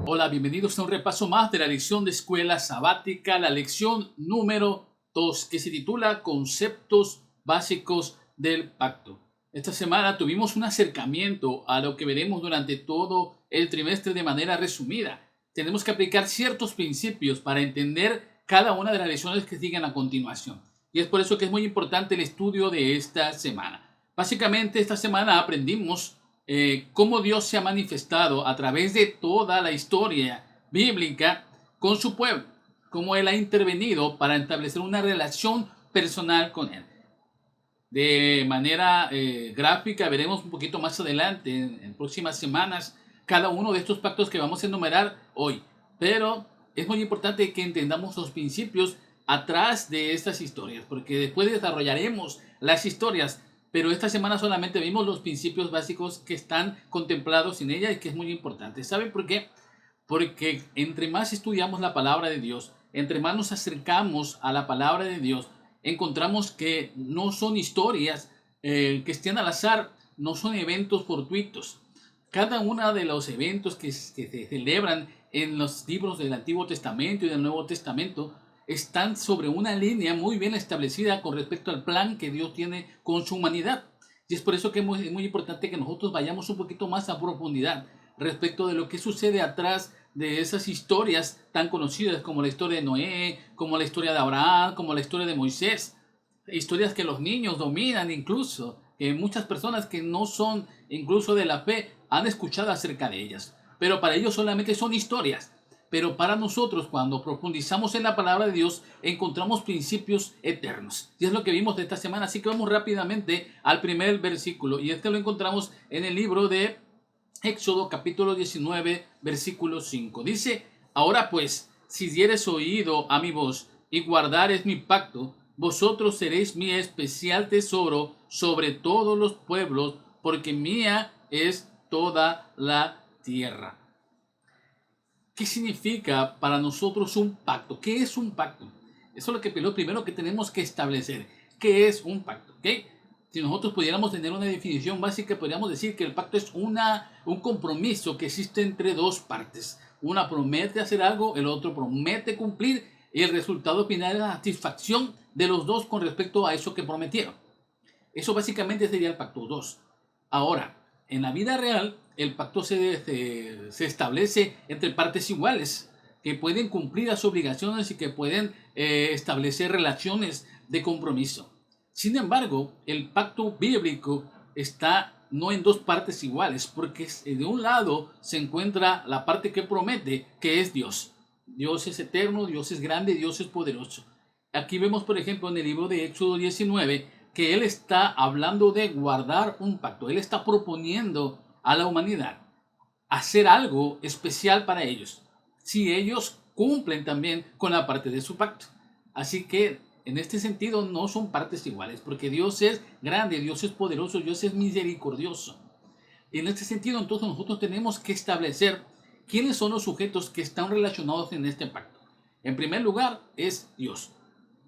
Hola, bienvenidos a un repaso más de la lección de escuela sabática, la lección número 2, que se titula Conceptos básicos del pacto. Esta semana tuvimos un acercamiento a lo que veremos durante todo el trimestre de manera resumida. Tenemos que aplicar ciertos principios para entender cada una de las lecciones que siguen a continuación. Y es por eso que es muy importante el estudio de esta semana. Básicamente, esta semana aprendimos cómo Dios se ha manifestado a través de toda la historia bíblica con su pueblo, cómo Él ha intervenido para establecer una relación personal con Él. De manera gráfica veremos un poquito más adelante, en próximas semanas, cada uno de estos pactos que vamos a enumerar hoy. Pero es muy importante que entendamos los principios atrás de estas historias, porque después desarrollaremos las historias, pero esta semana solamente vimos los principios básicos que están contemplados en ella y que es muy importante. ¿Saben por qué? Porque entre más estudiamos la palabra de Dios, entre más nos acercamos a la palabra de Dios, encontramos que no son historias que estén al azar, no son eventos fortuitos. Cada uno de los eventos que se celebran en los libros del Antiguo Testamento y del Nuevo Testamento están sobre una línea muy bien establecida con respecto al plan que Dios tiene con su humanidad. Y es por eso que es muy importante que nosotros vayamos un poquito más a profundidad respecto de lo que sucede atrás de esas historias tan conocidas como la historia de Noé, como la historia de Abraham, como la historia de Moisés. Historias que los niños dominan incluso, que muchas personas que no son incluso de la fe han escuchado acerca de ellas. Pero para ellos solamente son historias. Pero para nosotros, cuando profundizamos en la palabra de Dios, encontramos principios eternos. Y es lo que vimos de esta semana. Así que vamos rápidamente al primer versículo. Y este lo encontramos en el libro de Éxodo capítulo 19, versículo 5. Dice, ahora pues, si dieres oído a mi voz y guardares mi pacto, vosotros seréis mi especial tesoro sobre todos los pueblos, porque mía es toda la tierra. ¿Qué significa para nosotros un pacto? ¿Qué es un pacto? Eso es lo primero que tenemos que establecer. ¿Qué es un pacto? ¿Okay? Si nosotros pudiéramos tener una definición básica, podríamos decir que el pacto es un compromiso que existe entre dos partes. Una promete hacer algo, el otro promete cumplir y el resultado final es la satisfacción de los dos con respecto a eso que prometieron. Eso básicamente sería el pacto 2. Ahora, en la vida real, el pacto se establece entre partes iguales, que pueden cumplir las obligaciones y que pueden establecer relaciones de compromiso. Sin embargo, el pacto bíblico está no en dos partes iguales, porque de un lado se encuentra la parte que promete, que es Dios. Dios es eterno, Dios es grande, Dios es poderoso. Aquí vemos, por ejemplo, en el libro de Éxodo 19, que Él está hablando de guardar un pacto. Él está proponiendo a la humanidad hacer algo especial para ellos, si ellos cumplen también con la parte de su pacto. Así que en este sentido no son partes iguales, porque Dios es grande, Dios es poderoso, Dios es misericordioso. Y en este sentido, entonces nosotros tenemos que establecer quiénes son los sujetos que están relacionados en este pacto. En primer lugar es Dios.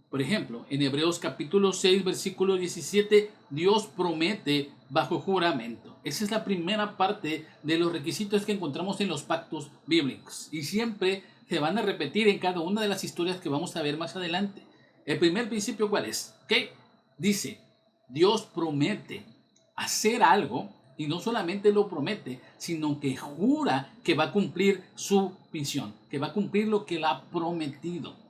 Por ejemplo, en Hebreos capítulo 6, versículo 17, Dios promete bajo juramento. Esa es la primera parte de los requisitos que encontramos en los pactos bíblicos. Y siempre se van a repetir en cada una de las historias que vamos a ver más adelante. El primer principio, ¿cuál es? ¿Qué? Dice, Dios promete hacer algo y no solamente lo promete, sino que jura que va a cumplir su visión, que va a cumplir lo que él ha prometido.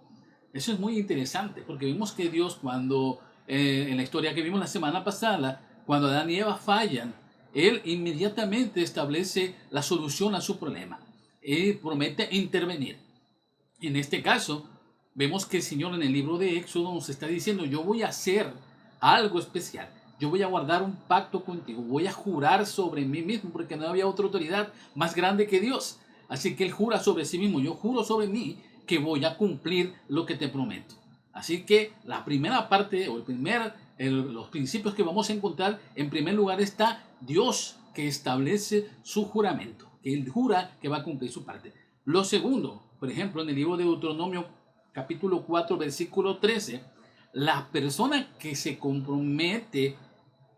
Eso es muy interesante porque vimos que Dios cuando, en la historia que vimos la semana pasada, cuando Adán y Eva fallan, Él inmediatamente establece la solución a su problema. Él promete intervenir. En este caso, vemos que el Señor en el libro de Éxodo nos está diciendo, yo voy a hacer algo especial. Yo voy a guardar un pacto contigo. Voy a jurar sobre mí mismo porque no había otra autoridad más grande que Dios. Así que Él jura sobre sí mismo. Yo juro sobre mí que voy a cumplir lo que te prometo. Así que la primera parte o los principios que vamos a encontrar, en primer lugar está Dios que establece su juramento. Que Él jura que va a cumplir su parte. Lo segundo, por ejemplo, en el libro de Deuteronomio capítulo 4, versículo 13, la persona que se compromete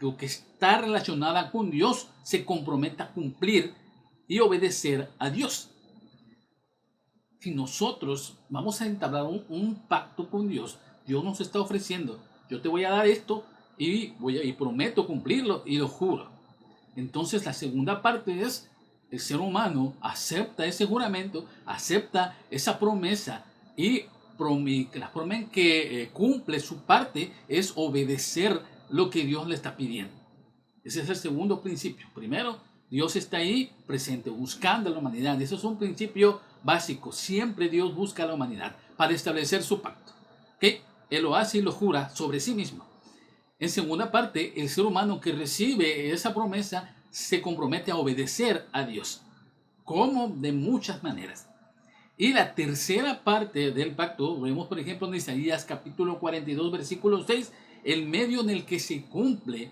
o que está relacionada con Dios se compromete a cumplir y obedecer a Dios. si nosotros vamos a entablar un pacto con Dios, Dios nos está ofreciendo, yo te voy a dar esto y prometo cumplirlo y lo juro. Entonces la segunda parte es, el ser humano acepta ese juramento, acepta esa promesa y la forma en que cumple su parte es obedecer lo que Dios le está pidiendo. Ese es el segundo principio. Primero, Dios está ahí presente, buscando a la humanidad. Eso es un principio básico. Siempre Dios busca a la humanidad para establecer su pacto. ¿Okay? Él lo hace y lo jura sobre sí mismo. En segunda parte, el ser humano que recibe esa promesa se compromete a obedecer a Dios. ¿Cómo? De muchas maneras. Y la tercera parte del pacto, vemos por ejemplo en Isaías capítulo 42, versículo 6, el medio en el que se cumple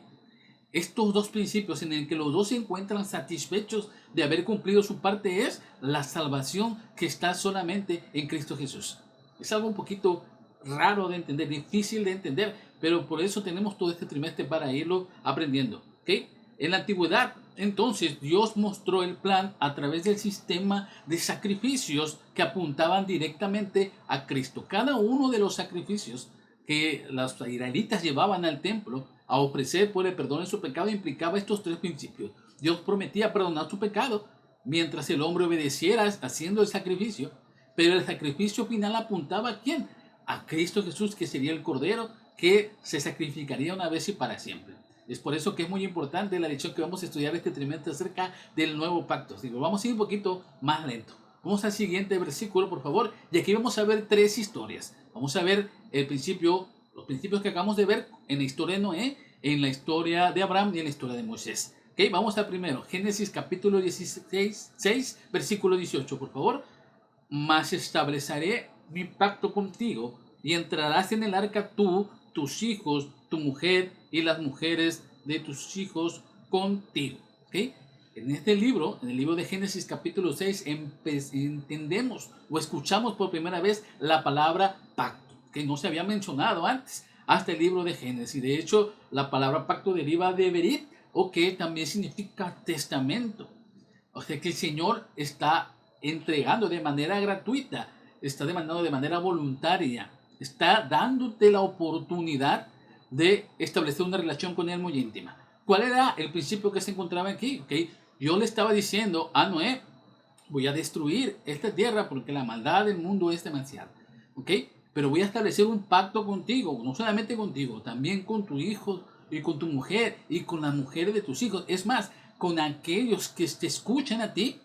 estos dos principios, en el que los dos se encuentran satisfechos de haber cumplido su parte, es la salvación que está solamente en Cristo Jesús. Es algo un poquito raro de entender, difícil de entender, pero por eso tenemos todo este trimestre para irlo aprendiendo. ¿Okay? En la antigüedad, entonces, Dios mostró el plan a través del sistema de sacrificios que apuntaban directamente a Cristo. Cada uno de los sacrificios que los israelitas llevaban al templo a ofrecer por el perdón de su pecado implicaba estos tres principios. Dios prometía perdonar su pecado mientras el hombre obedeciera haciendo el sacrificio, pero el sacrificio final apuntaba ¿a quién? A Cristo Jesús, que sería el Cordero que se sacrificaría una vez y para siempre. Es por eso que es muy importante la lección que vamos a estudiar este trimestre acerca del nuevo pacto. Así que vamos a ir un poquito más lento. Vamos al siguiente versículo, por favor. Y aquí vamos a ver tres historias. Vamos a ver los principios que acabamos de ver en la historia de Noé, en la historia de Abraham y en la historia de Moisés. Okay, vamos al primero. Génesis capítulo 6, versículo 18, por favor. Mas estableceré mi pacto contigo y entrarás en el arca tú, tus hijos, tu mujer y las mujeres de tus hijos contigo. ¿Okay? En este libro, en el libro de Génesis capítulo 6, entendemos o escuchamos por primera vez la palabra pacto, que no se había mencionado antes, hasta el libro de Génesis. De hecho, la palabra pacto deriva de berit, o que también significa testamento. O sea que el Señor está entregando de manera gratuita, está demandando de manera voluntaria, está dándote la oportunidad de establecer una relación con Él muy íntima. ¿Cuál era el principio que se encontraba aquí? ¿Okay? Yo le estaba diciendo a Noé, voy a destruir esta tierra porque la maldad del mundo es demasiada. ¿Okay? Pero voy a establecer un pacto contigo, no solamente contigo, también con tu hijo y con tu mujer y con las mujeres de tus hijos. Es más, con aquellos que te escuchan a ti,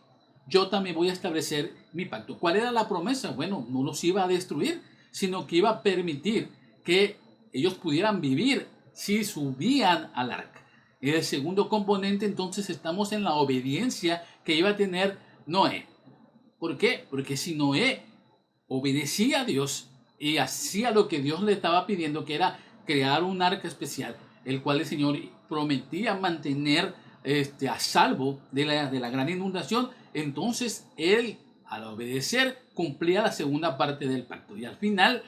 yo también voy a establecer mi pacto. ¿Cuál era la promesa? Bueno, no los iba a destruir, sino que iba a permitir que ellos pudieran vivir si subían al arca. En el segundo componente, entonces, estamos en la obediencia que iba a tener Noé. ¿Por qué? Porque si Noé obedecía a Dios y hacía lo que Dios le estaba pidiendo, que era crear un arca especial, el cual el Señor prometía mantener a salvo de la gran inundación, entonces él, al obedecer, cumplía la segunda parte del pacto. Y al final,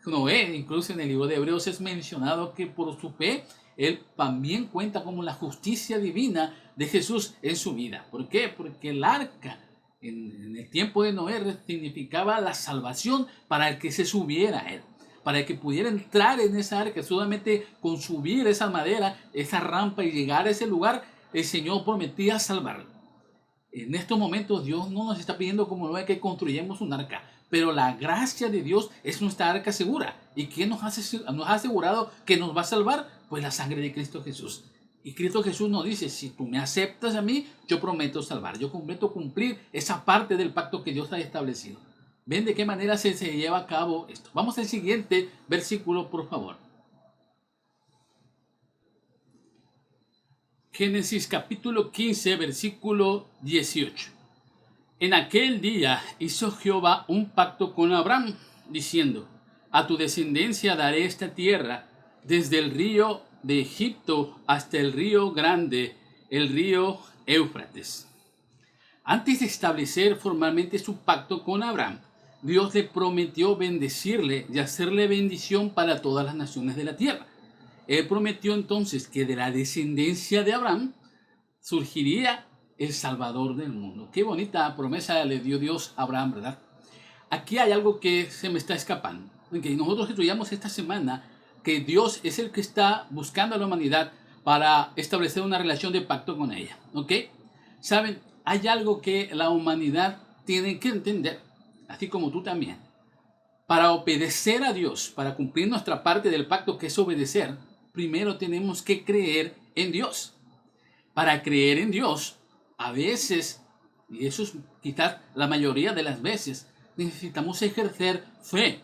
Noé, incluso en el libro de Hebreos es mencionado que por su fe, él también cuenta como la justicia divina de Jesús en su vida. ¿Por qué? Porque el arca en el tiempo de Noé significaba la salvación para el que se subiera a él, para el que pudiera entrar en esa arca. Solamente con subir esa madera, esa rampa y llegar a ese lugar, el Señor prometía salvarlo. En estos momentos Dios no nos está pidiendo como Noé que construyamos un arca, pero la gracia de Dios es nuestra arca segura. ¿Y quién nos ha asegurado que nos va a salvar? Pues la sangre de Cristo Jesús. Y Cristo Jesús nos dice, si tú me aceptas a mí, yo prometo salvar, yo prometo cumplir esa parte del pacto que Dios ha establecido. ¿Ven de qué manera se lleva a cabo esto? Vamos al siguiente versículo, por favor. Génesis capítulo 15, versículo 18. En aquel día hizo Jehová un pacto con Abraham, diciendo, a tu descendencia daré esta tierra, desde el río de Egipto hasta el río grande, el río Éufrates. Antes de establecer formalmente su pacto con Abraham, Dios le prometió bendecirle y hacerle bendición para todas las naciones de la tierra. Él prometió entonces que de la descendencia de Abraham surgiría el Salvador del mundo. Qué bonita promesa le dio Dios a Abraham, ¿verdad? aquí hay algo que se me está escapando. Okay, nosotros estudiamos esta semana que Dios es el que está buscando a la humanidad para establecer una relación de pacto con ella. ¿Ok? Saben, hay algo que la humanidad tiene que entender, así como tú también. Para obedecer a Dios, para cumplir nuestra parte del pacto que es obedecer, primero tenemos que creer en Dios. Para creer en Dios, a veces, y eso es quizás la mayoría de las veces, necesitamos ejercer fe.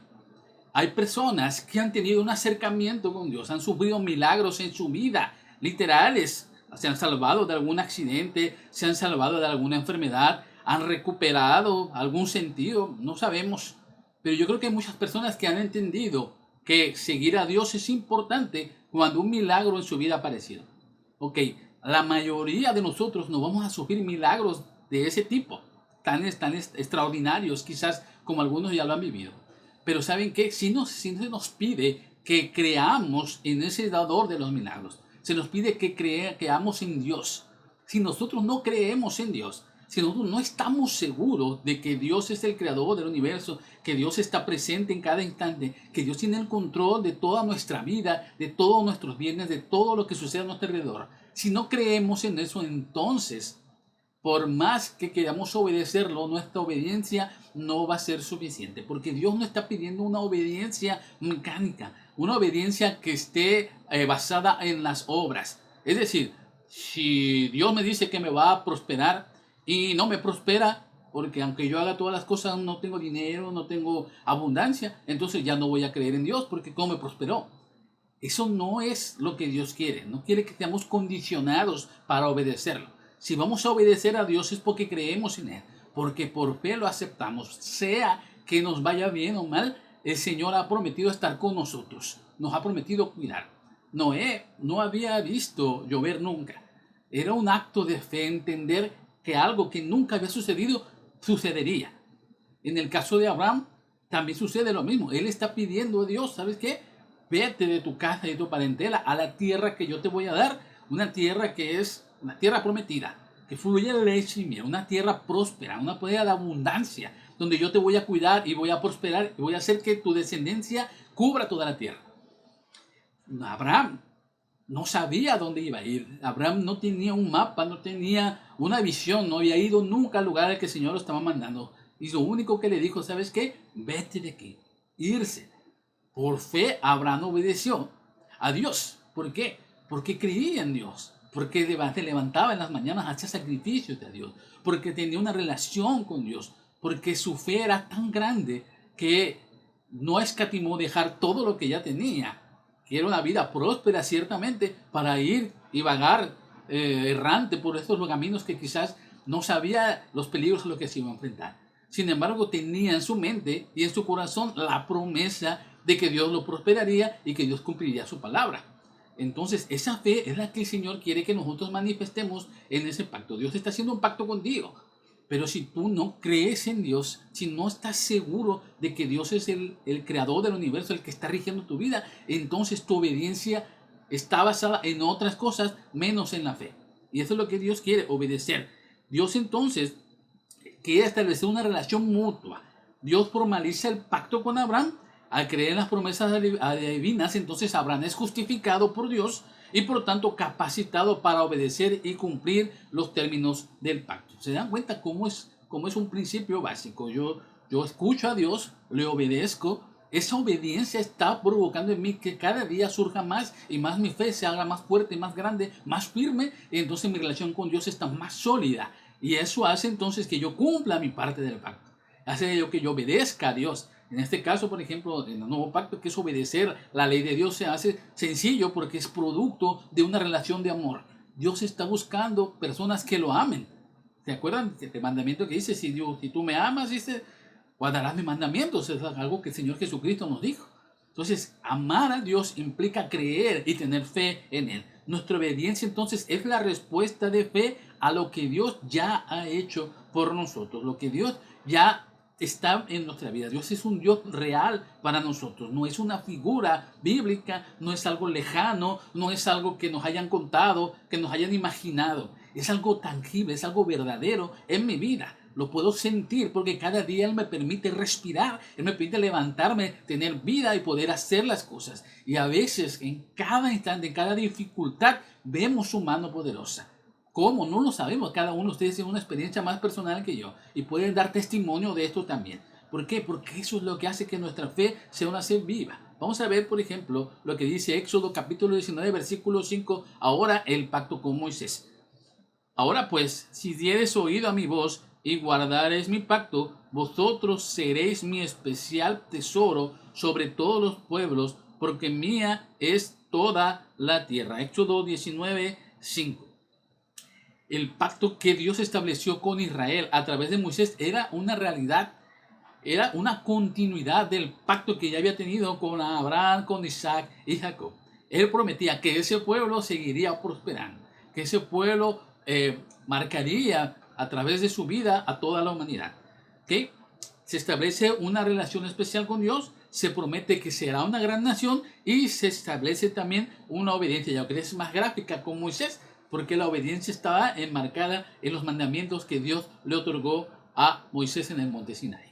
Hay personas que han tenido un acercamiento con Dios, han sufrido milagros en su vida, literales. Se han salvado de algún accidente, se han salvado de alguna enfermedad, han recuperado algún sentido, no sabemos. Pero yo creo que hay muchas personas que han entendido que seguir a Dios es importante cuando un milagro en su vida ha aparecido. Ok, la mayoría de nosotros no vamos a sufrir milagros de ese tipo, tan extraordinarios quizás como algunos ya lo han vivido. Pero ¿saben qué? Si se nos pide que creamos en ese dador de los milagros. Se nos pide que creamos en Dios. Si nosotros no creemos en Dios, si nosotros no estamos seguros de que Dios es el creador del universo, que Dios está presente en cada instante, que Dios tiene el control de toda nuestra vida, de todos nuestros bienes, de todo lo que sucede a nuestro alrededor. Si no creemos en eso, entonces, por más que queramos obedecerlo, nuestra obediencia no va a ser suficiente, porque Dios no está pidiendo una obediencia mecánica, una obediencia que esté basada en las obras. Es decir, si Dios me dice que me va a prosperar y no me prospera, porque aunque yo haga todas las cosas, no tengo dinero, no tengo abundancia, entonces ya no voy a creer en Dios, porque ¿cómo me prosperó? Eso no es lo que Dios quiere. No quiere que seamos condicionados para obedecerlo. Si vamos a obedecer a Dios es porque creemos en Él, porque por fe lo aceptamos. Sea que nos vaya bien o mal, el Señor ha prometido estar con nosotros. Nos ha prometido cuidar. Noé no había visto llover nunca. Era un acto de fe entender que algo que nunca había sucedido, sucedería. En el caso de Abraham, también sucede lo mismo. Él está pidiendo a Dios, ¿sabes qué? Vete de tu casa y de tu parentela a la tierra que yo te voy a dar. Una tierra que es una tierra prometida, que fluye leche y miel, una tierra próspera, una tierra de abundancia, donde yo te voy a cuidar y voy a prosperar y voy a hacer que tu descendencia cubra toda la tierra. Abraham no sabía dónde iba a ir. Abraham no tenía un mapa, no tenía una visión, no había ido nunca al lugar al que el Señor lo estaba mandando. Y lo único que le dijo, ¿sabes qué? Vete de aquí, irse. Por fe, Abraham obedeció a Dios. ¿Por qué? Porque creía en Dios. Porque se levantaba en las mañanas, hacía sacrificios a Dios. Porque tenía una relación con Dios. Porque su fe era tan grande que no escatimó dejar todo lo que ya tenía. Que era una vida próspera, ciertamente, para ir y vagar errante por estos caminos que quizás no sabía los peligros a los que se iba a enfrentar. Sin embargo, tenía en su mente y en su corazón la promesa de que Dios lo prosperaría y que Dios cumpliría su palabra. Entonces, esa fe es la que el Señor quiere que nosotros manifestemos en ese pacto. Dios está haciendo un pacto contigo. Pero si tú no crees en Dios, si no estás seguro de que Dios es el creador del universo, el que está rigiendo tu vida, entonces tu obediencia está basada en otras cosas menos en la fe. Y eso es lo que Dios quiere, obedecer. Dios entonces quiere establecer una relación mutua. Dios formaliza el pacto con Abraham. Al creer en las promesas divinas, entonces Abraham es justificado por Dios y por tanto capacitado para obedecer y cumplir los términos del pacto. ¿Se dan cuenta cómo es un principio básico? Yo escucho a Dios, le obedezco. Esa obediencia está provocando en mí que cada día surja más y más mi fe se haga más fuerte, más grande, más firme. Y entonces mi relación con Dios está más sólida. Y eso hace entonces que yo cumpla mi parte del pacto. Hace que yo obedezca a Dios. En este caso, por ejemplo, en el nuevo pacto, que es obedecer la ley de Dios, se hace sencillo porque es producto de una relación de amor. Dios está buscando personas que lo amen. ¿Se acuerdan del mandamiento que dice? Si tú me amas, dice, guardarás mis mandamientos. Es algo que el Señor Jesucristo nos dijo. Entonces, amar a Dios implica creer y tener fe en Él. Nuestra obediencia entonces es la respuesta de fe a lo que Dios ya ha hecho por nosotros, lo que Dios ya está en nuestra vida. Dios es un Dios real para nosotros, no es una figura bíblica, no es algo lejano, no es algo que nos hayan contado, que nos hayan imaginado, es algo tangible, es algo verdadero en mi vida. lo puedo sentir porque cada día Él me permite respirar, Él me permite levantarme, tener vida y poder hacer las cosas. Y a veces, en cada instante, en cada dificultad, vemos su mano poderosa. ¿Cómo? No lo sabemos. Cada uno de ustedes tiene una experiencia más personal que yo y pueden dar testimonio de esto también. ¿Por qué? Porque eso es lo que hace que nuestra fe sea una fe viva. Vamos a ver, por ejemplo, lo que dice Éxodo capítulo 19, versículo 5. Ahora el pacto con Moisés. Ahora pues, si dieres oído a mi voz y guardareis mi pacto, vosotros seréis mi especial tesoro sobre todos los pueblos, porque mía es toda la tierra. Éxodo 19, 5. El pacto que Dios estableció con Israel a través de Moisés era una realidad, era una continuidad del pacto que ya había tenido con Abraham, con Isaac y Jacob. Él prometía que ese pueblo seguiría prosperando, que ese pueblo marcaría a través de su vida a toda la humanidad. ¿Okay? Se establece una relación especial con Dios, se promete que será una gran nación y se establece también una obediencia, ya que es más gráfica con Moisés, porque la obediencia estaba enmarcada en los mandamientos que Dios le otorgó a Moisés en el monte Sinaí.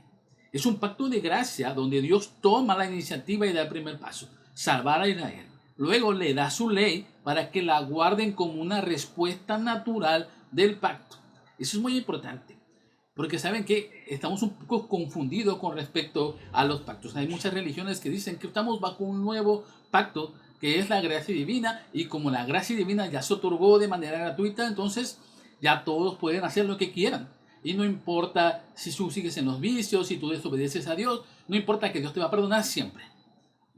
Es un pacto de gracia donde Dios toma la iniciativa y da el primer paso, salvar a Israel. Luego le da su ley para que la guarden como una respuesta natural del pacto. Eso es muy importante, porque saben que estamos un poco confundidos con respecto a los pactos. Hay muchas religiones que dicen que estamos bajo un nuevo pacto, que es la gracia divina, y como la gracia divina ya se otorgó de manera gratuita, entonces ya todos pueden hacer lo que quieran. Y no importa si tú sigues en los vicios, si tú desobedeces a Dios, no importa, que Dios te va a perdonar siempre.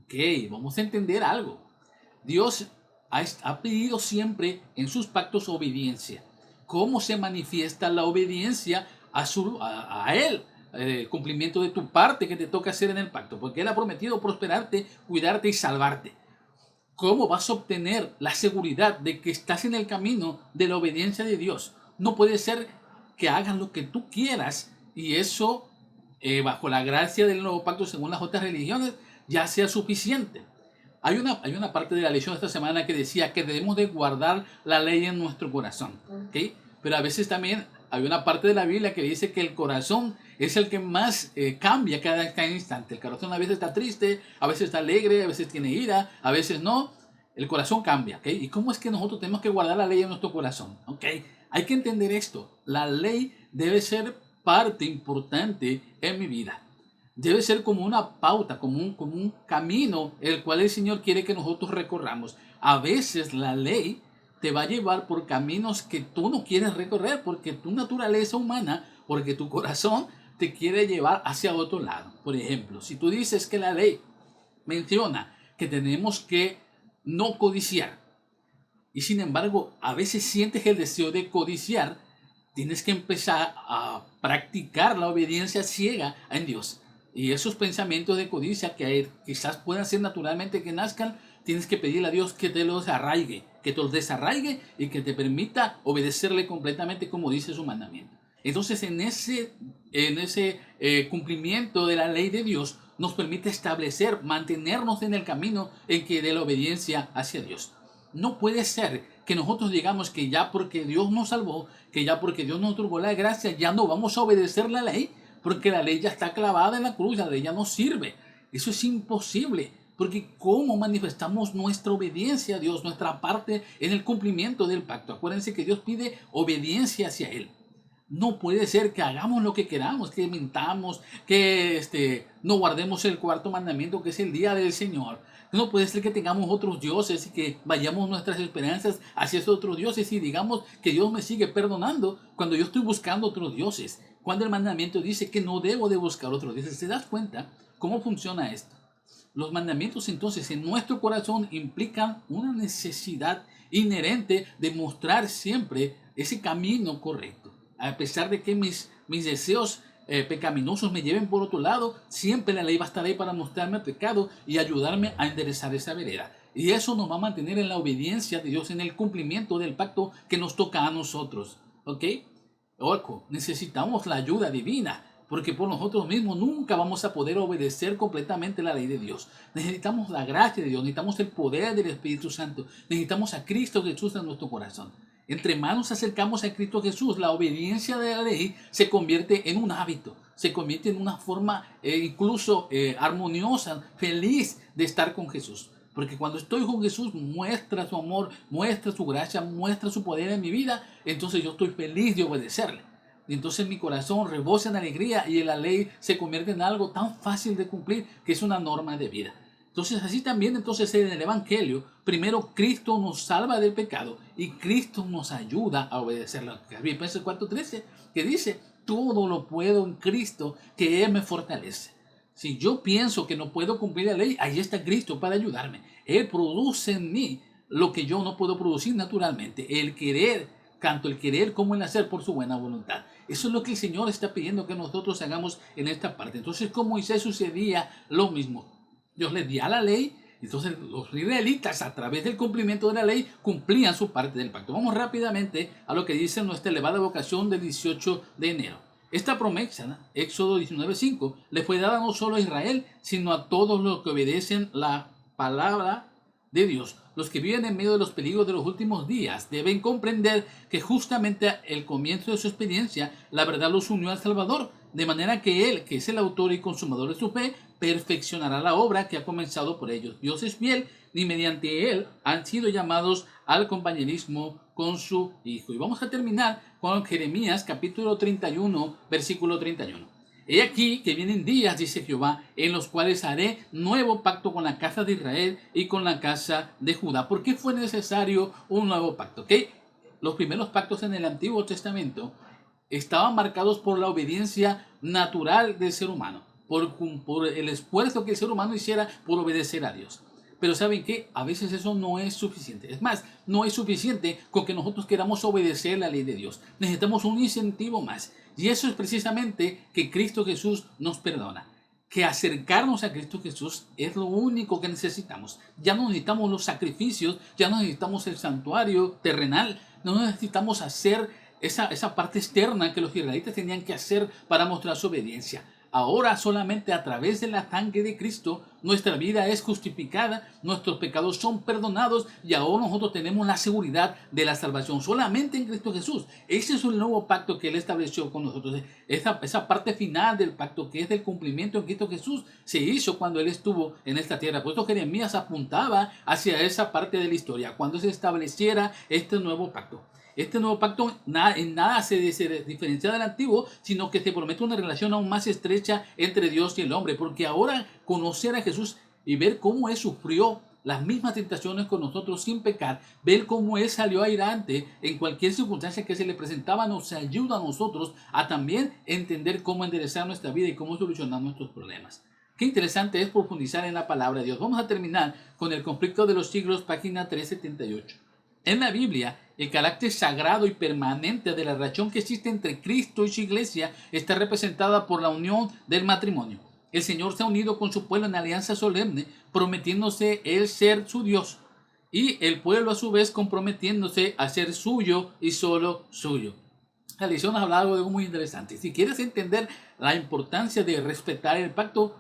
Ok, vamos a entender algo. Dios ha pedido siempre en sus pactos obediencia. ¿Cómo se manifiesta la obediencia a Él? El cumplimiento de tu parte que te toca hacer en el pacto, porque Él ha prometido prosperarte, cuidarte y salvarte. ¿Cómo vas a obtener la seguridad de que estás en el camino de la obediencia de Dios? No puede ser que hagan lo que tú quieras y eso, bajo la gracia del nuevo pacto según las otras religiones, ya sea suficiente. Hay una parte de la lección de esta semana que decía que debemos de guardar la ley en nuestro corazón. ¿Okay? Pero a veces también hay una parte de la Biblia que dice que el corazón es el que más cambia cada instante. El corazón a veces está triste, a veces está alegre, a veces tiene ira, a veces no. El corazón cambia. ¿Okay? ¿Y cómo es que nosotros tenemos que guardar la ley en nuestro corazón? ¿Okay? Hay que entender esto. La ley debe ser parte importante en mi vida. Debe ser como una pauta, como un camino el cual el Señor quiere que nosotros recorramos. A veces la ley te va a llevar por caminos que tú no quieres recorrer porque tu naturaleza humana, porque tu corazón te quiere llevar hacia otro lado. Por ejemplo, si tú dices que la ley menciona que tenemos que no codiciar y sin embargo a veces sientes el deseo de codiciar, tienes que empezar a practicar la obediencia ciega en Dios. Y esos pensamientos de codicia que quizás puedan ser naturalmente que nazcan, tienes que pedirle a Dios que te los arraigue, que te los desarraigue y que te permita obedecerle completamente como dice su mandamiento. Entonces en ese cumplimiento de la ley de Dios nos permite establecer, mantenernos en el camino en que de la obediencia hacia Dios. No puede ser que nosotros digamos que ya porque Dios nos salvó, que ya porque Dios nos otorgó la gracia, ya no vamos a obedecer la ley, porque la ley ya está clavada en la cruz, la ley ya no sirve. Eso es imposible, porque ¿cómo manifestamos nuestra obediencia a Dios, nuestra parte en el cumplimiento del pacto? Acuérdense que Dios pide obediencia hacia Él. No puede ser que hagamos lo que queramos, que mintamos, que no guardemos el cuarto mandamiento, que es el día del Señor. No puede ser que tengamos otros dioses y que vayamos nuestras esperanzas hacia esos otros dioses y digamos que Dios me sigue perdonando cuando yo estoy buscando otros dioses. Cuando el mandamiento dice que no debo de buscar otros dioses. ¿Te das cuenta cómo funciona esto? Los mandamientos entonces en nuestro corazón implican una necesidad inherente de mostrar siempre ese camino correcto. A pesar de que mis deseos pecaminosos me lleven por otro lado, siempre la ley va a estar ahí para mostrarme el pecado y ayudarme a enderezar esa vereda. Y eso nos va a mantener en la obediencia de Dios, en el cumplimiento del pacto que nos toca a nosotros. ¿Ok? Ojo, necesitamos la ayuda divina, porque por nosotros mismos nunca vamos a poder obedecer completamente la ley de Dios. Necesitamos la gracia de Dios, necesitamos el poder del Espíritu Santo, necesitamos a Cristo Jesús en nuestro corazón. Entre más nos acercamos a Cristo Jesús, la obediencia de la ley se convierte en un hábito, se convierte en una forma incluso armoniosa, feliz de estar con Jesús. Porque cuando estoy con Jesús, muestra su amor, muestra su gracia, muestra su poder en mi vida, entonces yo estoy feliz de obedecerle. Y entonces mi corazón rebosa en alegría y la ley se convierte en algo tan fácil de cumplir que es una norma de vida. Entonces así también entonces en el Evangelio, primero Cristo nos salva del pecado y Cristo nos ayuda a obedecerlo. Filipenses 4:13 que dice, todo lo puedo en Cristo que Él me fortalece. Si yo pienso que no puedo cumplir la ley, ahí está Cristo para ayudarme. Él produce en mí lo que yo no puedo producir naturalmente. El querer, tanto el querer como el hacer por su buena voluntad. Eso es lo que el Señor está pidiendo que nosotros hagamos en esta parte. Entonces con Moisés sucedía lo mismo. Dios les dio la ley, entonces los israelitas a través del cumplimiento de la ley cumplían su parte del pacto. Vamos rápidamente a lo que dice nuestra elevada vocación del 18 de enero. Esta promesa, Éxodo 19:5, le fue dada no solo a Israel, sino a todos los que obedecen la palabra de Dios. Los que viven en medio de los peligros de los últimos días deben comprender que justamente al comienzo de su experiencia, la verdad los unió al Salvador, de manera que Él, que es el autor y consumador de su fe, perfeccionará la obra que ha comenzado por ellos. Dios es fiel y mediante Él han sido llamados al compañerismo con su Hijo. Y vamos a terminar con Jeremías capítulo 31, versículo 31. He aquí que vienen días, dice Jehová, en los cuales haré nuevo pacto con la casa de Israel y con la casa de Judá. ¿Por qué fue necesario un nuevo pacto? ¿Okay? Los primeros pactos en el Antiguo Testamento estaban marcados por la obediencia natural del ser humano, por el esfuerzo que el ser humano hiciera por obedecer a Dios. Pero ¿saben qué? A veces eso no es suficiente. Es más, no es suficiente con que nosotros queramos obedecer la ley de Dios. Necesitamos un incentivo más. Y eso es precisamente que Cristo Jesús nos perdona. Que acercarnos a Cristo Jesús es lo único que necesitamos. Ya no necesitamos los sacrificios, ya no necesitamos el santuario terrenal, no necesitamos hacer esa parte externa que los israelitas tenían que hacer para mostrar su obediencia. Ahora solamente a través de la sangre de Cristo nuestra vida es justificada, nuestros pecados son perdonados y ahora nosotros tenemos la seguridad de la salvación solamente en Cristo Jesús. Ese es el nuevo pacto que Él estableció con nosotros. Esa parte final del pacto que es del cumplimiento en Cristo Jesús se hizo cuando Él estuvo en esta tierra. Por eso Jeremías apuntaba hacia esa parte de la historia, cuando se estableciera este nuevo pacto. Este nuevo pacto en nada se diferencia del antiguo, sino que se promete una relación aún más estrecha entre Dios y el hombre, porque ahora conocer a Jesús y ver cómo Él sufrió las mismas tentaciones con nosotros sin pecar, ver cómo Él salió adelante en cualquier circunstancia que se le presentaba, nos ayuda a nosotros a también entender cómo enderezar nuestra vida y cómo solucionar nuestros problemas. Qué interesante es profundizar en la palabra de Dios. Vamos a terminar con el conflicto de los siglos, página 378. En la Biblia, el carácter sagrado y permanente de la relación que existe entre Cristo y su iglesia está representada por la unión del matrimonio. El Señor se ha unido con su pueblo en alianza solemne, prometiéndose Él ser su Dios, y el pueblo a su vez comprometiéndose a ser suyo y solo suyo. La lección nos habla algo de algo muy interesante. Si quieres entender la importancia de respetar el pacto,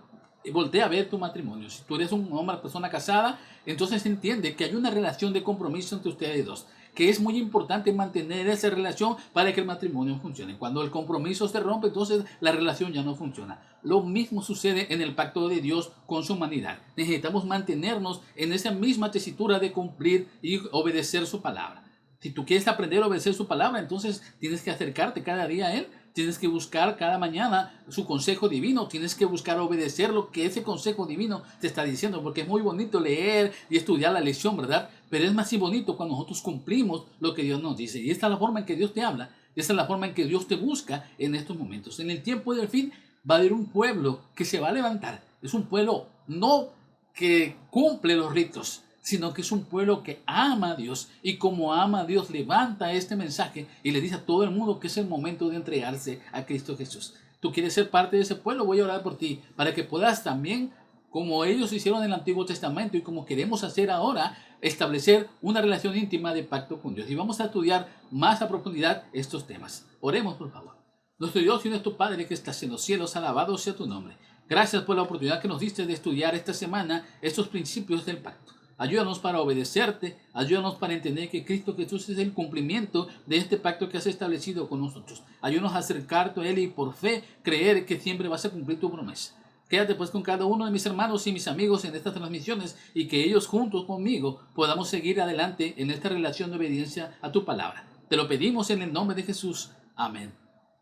voltea a ver tu matrimonio. Si tú eres un hombre, una persona casada, entonces entiende que hay una relación de compromiso entre ustedes dos, que es muy importante mantener esa relación para que el matrimonio funcione. Cuando el compromiso se rompe, entonces la relación ya no funciona. Lo mismo sucede en el pacto de Dios con su humanidad. Necesitamos mantenernos en esa misma tesitura de cumplir y obedecer su palabra. Si tú quieres aprender a obedecer su palabra, entonces tienes que acercarte cada día a Él. Tienes que buscar cada mañana su consejo divino. Tienes que buscar obedecer lo que ese consejo divino te está diciendo. Porque es muy bonito leer y estudiar la lección, ¿verdad? Pero es más bonito cuando nosotros cumplimos lo que Dios nos dice. Y esta es la forma en que Dios te habla. Y esta es la forma en que Dios te busca en estos momentos. En el tiempo del fin va a haber un pueblo que se va a levantar. Es un pueblo no que cumple los ritos, sino que es un pueblo que ama a Dios y como ama a Dios levanta este mensaje y le dice a todo el mundo que es el momento de entregarse a Cristo Jesús. Tú quieres ser parte de ese pueblo, voy a orar por ti para que puedas también, como ellos hicieron en el Antiguo Testamento y como queremos hacer ahora, establecer una relación íntima de pacto con Dios. Y vamos a estudiar más a profundidad estos temas. Oremos, por favor. Nuestro Dios y nuestro Padre que estás en los cielos, alabado sea tu nombre. Gracias por la oportunidad que nos diste de estudiar esta semana estos principios del pacto. Ayúdanos para obedecerte, ayúdanos para entender que Cristo Jesús es el cumplimiento de este pacto que has establecido con nosotros. Ayúdanos a acercarte a Él y por fe creer que siempre vas a cumplir tu promesa. Quédate pues con cada uno de mis hermanos y mis amigos en estas transmisiones y que ellos juntos conmigo podamos seguir adelante en esta relación de obediencia a tu palabra. Te lo pedimos en el nombre de Jesús. Amén.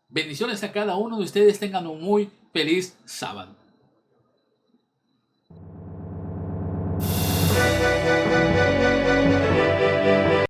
Bendiciones a cada uno de ustedes. Tengan un muy feliz sábado.